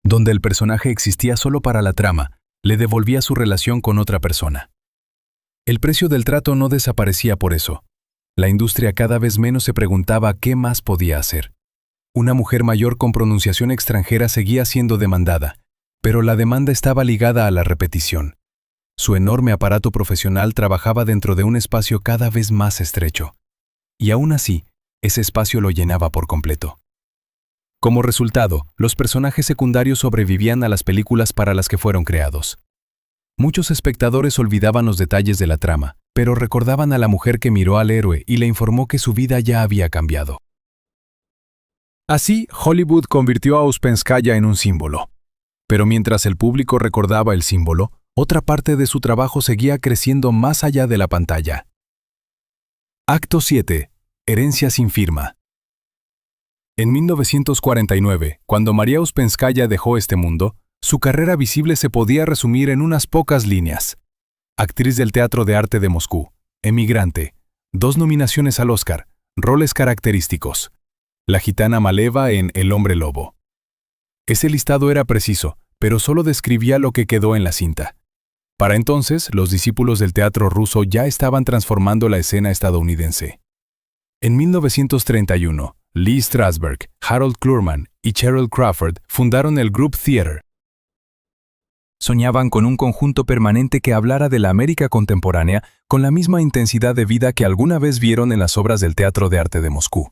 Donde el personaje existía solo para la trama, le devolvía su relación con otra persona. El precio del trato no desaparecía por eso. La industria cada vez menos se preguntaba qué más podía hacer. Una mujer mayor con pronunciación extranjera seguía siendo demandada, pero la demanda estaba ligada a la repetición. Su enorme aparato profesional trabajaba dentro de un espacio cada vez más estrecho. Y aún así, ese espacio lo llenaba por completo. Como resultado, los personajes secundarios sobrevivían a las películas para las que fueron creados. Muchos espectadores olvidaban los detalles de la trama, pero recordaban a la mujer que miró al héroe y le informó que su vida ya había cambiado. Así, Hollywood convirtió a Uspenskaya en un símbolo. Pero mientras el público recordaba el símbolo, otra parte de su trabajo seguía creciendo más allá de la pantalla. Acto 7. Herencia sin firma. En 1949, cuando María Uspenskaya dejó este mundo, su carrera visible se podía resumir en unas pocas líneas. Actriz del Teatro de Arte de Moscú, emigrante, 2 nominaciones al Oscar, roles característicos. La gitana Maleva en El hombre lobo. Ese listado era preciso, pero solo describía lo que quedó en la cinta. Para entonces, los discípulos del teatro ruso ya estaban transformando la escena estadounidense. En 1931, Lee Strasberg, Harold Clurman y Cheryl Crawford fundaron el Group Theater. Soñaban con un conjunto permanente que hablara de la América contemporánea con la misma intensidad de vida que alguna vez vieron en las obras del Teatro de Arte de Moscú.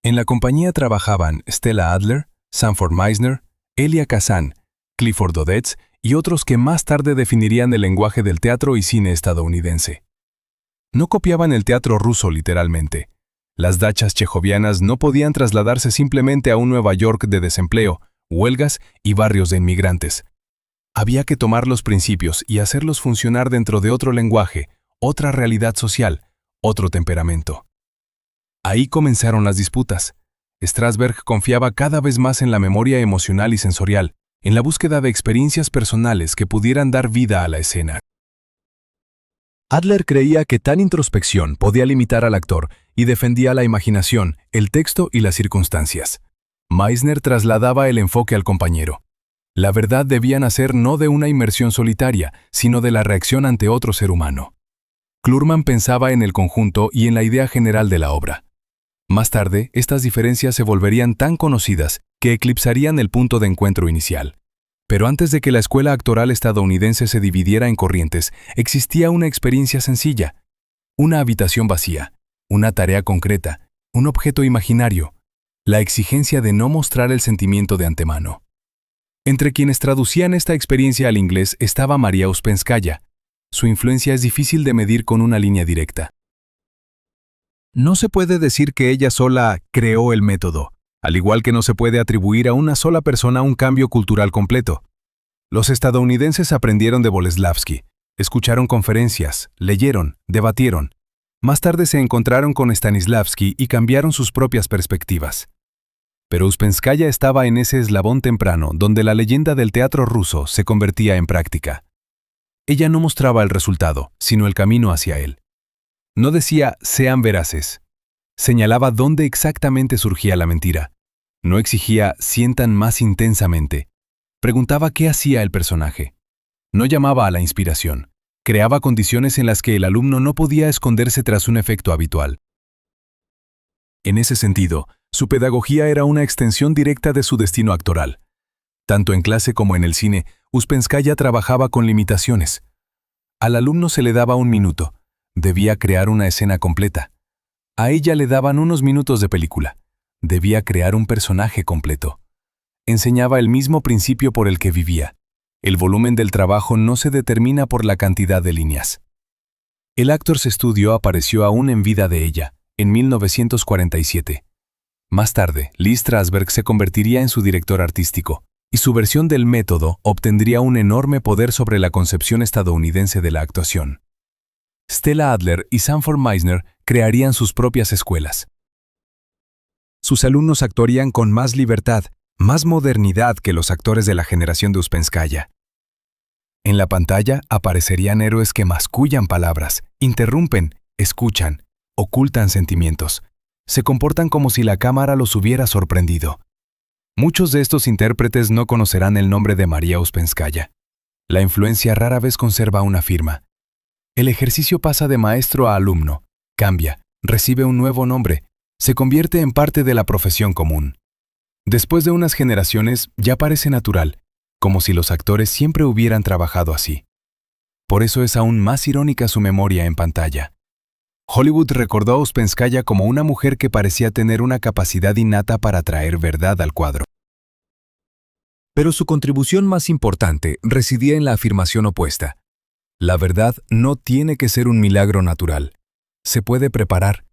En la compañía trabajaban Stella Adler, Sanford Meisner, Elia Kazan, Clifford Odets y otros que más tarde definirían el lenguaje del teatro y cine estadounidense. No copiaban el teatro ruso literalmente. Las dachas chejovianas no podían trasladarse simplemente a un Nueva York de desempleo, huelgas y barrios de inmigrantes. Había que tomar los principios y hacerlos funcionar dentro de otro lenguaje, otra realidad social, otro temperamento. Ahí comenzaron las disputas. Strasberg confiaba cada vez más en la memoria emocional y sensorial, en la búsqueda de experiencias personales que pudieran dar vida a la escena. Adler creía que tal introspección podía limitar al actor y defendía la imaginación, el texto y las circunstancias. Meisner trasladaba el enfoque al compañero. La verdad debía nacer no de una inmersión solitaria, sino de la reacción ante otro ser humano. Clurman pensaba en el conjunto y en la idea general de la obra. Más tarde, estas diferencias se volverían tan conocidas que eclipsarían el punto de encuentro inicial. Pero antes de que la escuela actoral estadounidense se dividiera en corrientes, existía una experiencia sencilla, una habitación vacía, una tarea concreta, un objeto imaginario, la exigencia de no mostrar el sentimiento de antemano. Entre quienes traducían esta experiencia al inglés estaba María Uspenskaya. Su influencia es difícil de medir con una línea directa. No se puede decir que ella sola creó el método, al igual que no se puede atribuir a una sola persona un cambio cultural completo. Los estadounidenses aprendieron de Boleslavsky, escucharon conferencias, leyeron, debatieron. Más tarde se encontraron con Stanislavski y cambiaron sus propias perspectivas. Pero Uspenskaya estaba en ese eslabón temprano donde la leyenda del teatro ruso se convertía en práctica. Ella no mostraba el resultado, sino el camino hacia él. No decía, sean veraces. Señalaba dónde exactamente surgía la mentira. No exigía, sientan más intensamente. Preguntaba qué hacía el personaje. No llamaba a la inspiración. Creaba condiciones en las que el alumno no podía esconderse tras un efecto habitual. En ese sentido, su pedagogía era una extensión directa de su destino actoral. Tanto en clase como en el cine, Uspenskaya trabajaba con limitaciones. Al alumno se le daba 1 minuto. Debía crear una escena completa. A ella le daban unos minutos de película. Debía crear un personaje completo. Enseñaba el mismo principio por el que vivía. El volumen del trabajo no se determina por la cantidad de líneas. El Actors Studio apareció aún en vida de ella, en 1947. Más tarde, Lee Strasberg se convertiría en su director artístico, y su versión del método obtendría un enorme poder sobre la concepción estadounidense de la actuación. Stella Adler y Sanford Meisner crearían sus propias escuelas. Sus alumnos actuarían con más libertad, más modernidad que los actores de la generación de Uspenskaya. En la pantalla aparecerían héroes que mascullan palabras, interrumpen, escuchan, ocultan sentimientos. Se comportan como si la cámara los hubiera sorprendido. Muchos de estos intérpretes no conocerán el nombre de María Uspenskaya. La influencia rara vez conserva una firma. El ejercicio pasa de maestro a alumno, cambia, recibe un nuevo nombre, se convierte en parte de la profesión común. Después de unas generaciones ya parece natural, como si los actores siempre hubieran trabajado así. Por eso es aún más irónica su memoria en pantalla. Hollywood recordó a Uspenskaya como una mujer que parecía tener una capacidad innata para traer verdad al cuadro. Pero su contribución más importante residía en la afirmación opuesta. La verdad no tiene que ser un milagro natural. Se puede preparar,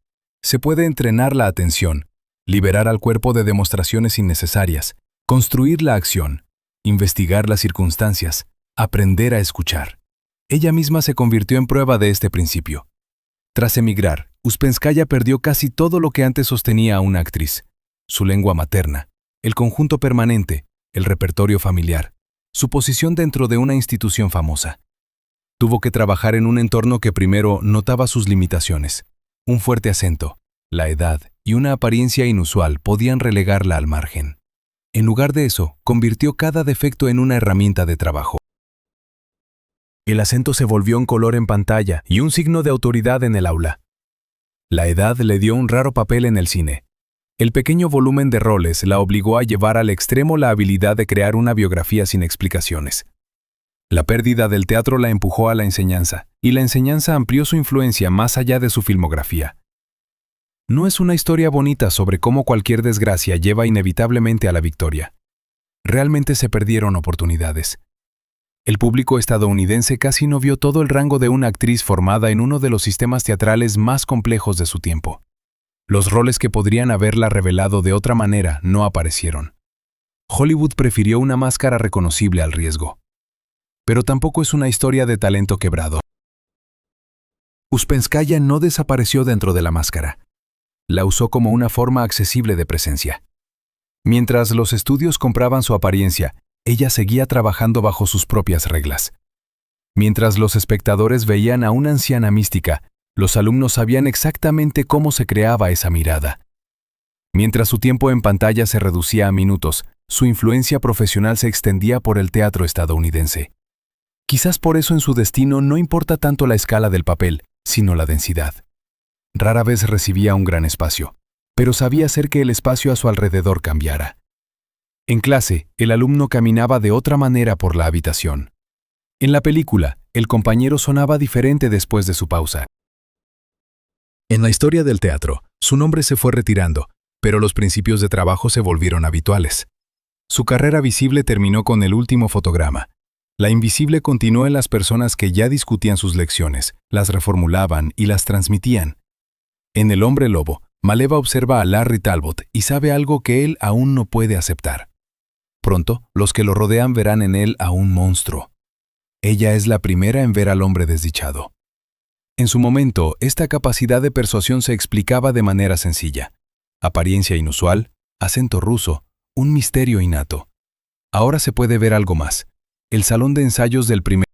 se puede entrenar la atención, liberar al cuerpo de demostraciones innecesarias, construir la acción, investigar las circunstancias, aprender a escuchar. Ella misma se convirtió en prueba de este principio. Tras emigrar, Uspenskaya perdió casi todo lo que antes sostenía a una actriz: su lengua materna, el conjunto permanente, el repertorio familiar, su posición dentro de una institución famosa. Tuvo que trabajar en un entorno que primero notaba sus limitaciones. Un fuerte acento, la edad y una apariencia inusual podían relegarla al margen. En lugar de eso, convirtió cada defecto en una herramienta de trabajo. El acento se volvió un color en pantalla y un signo de autoridad en el aula. La edad le dio un raro papel en el cine. El pequeño volumen de roles la obligó a llevar al extremo la habilidad de crear una biografía sin explicaciones. La pérdida del teatro la empujó a la enseñanza, y la enseñanza amplió su influencia más allá de su filmografía. No es una historia bonita sobre cómo cualquier desgracia lleva inevitablemente a la victoria. Realmente se perdieron oportunidades. El público estadounidense casi no vio todo el rango de una actriz formada en uno de los sistemas teatrales más complejos de su tiempo. Los roles que podrían haberla revelado de otra manera no aparecieron. Hollywood prefirió una máscara reconocible al riesgo. Pero tampoco es una historia de talento quebrado. Uspenskaya no desapareció dentro de la máscara. La usó como una forma accesible de presencia. Mientras los estudios compraban su apariencia, ella seguía trabajando bajo sus propias reglas. Mientras los espectadores veían a una anciana mística, los alumnos sabían exactamente cómo se creaba esa mirada. Mientras su tiempo en pantalla se reducía a minutos, su influencia profesional se extendía por el teatro estadounidense. Quizás por eso en su destino no importa tanto la escala del papel, sino la densidad. Rara vez recibía un gran espacio, pero sabía hacer que el espacio a su alrededor cambiara. En clase, el alumno caminaba de otra manera por la habitación. En la película, el compañero sonaba diferente después de su pausa. En la historia del teatro, su nombre se fue retirando, pero los principios de trabajo se volvieron habituales. Su carrera visible terminó con el último fotograma. La invisible continuó en las personas que ya discutían sus lecciones, las reformulaban y las transmitían. En El hombre lobo, Maleva observa a Larry Talbot y sabe algo que él aún no puede aceptar. Pronto, los que lo rodean verán en él a un monstruo. Ella es la primera en ver al hombre desdichado. En su momento, esta capacidad de persuasión se explicaba de manera sencilla. Apariencia inusual, acento ruso, un misterio innato. Ahora se puede ver algo más. El salón de ensayos del primer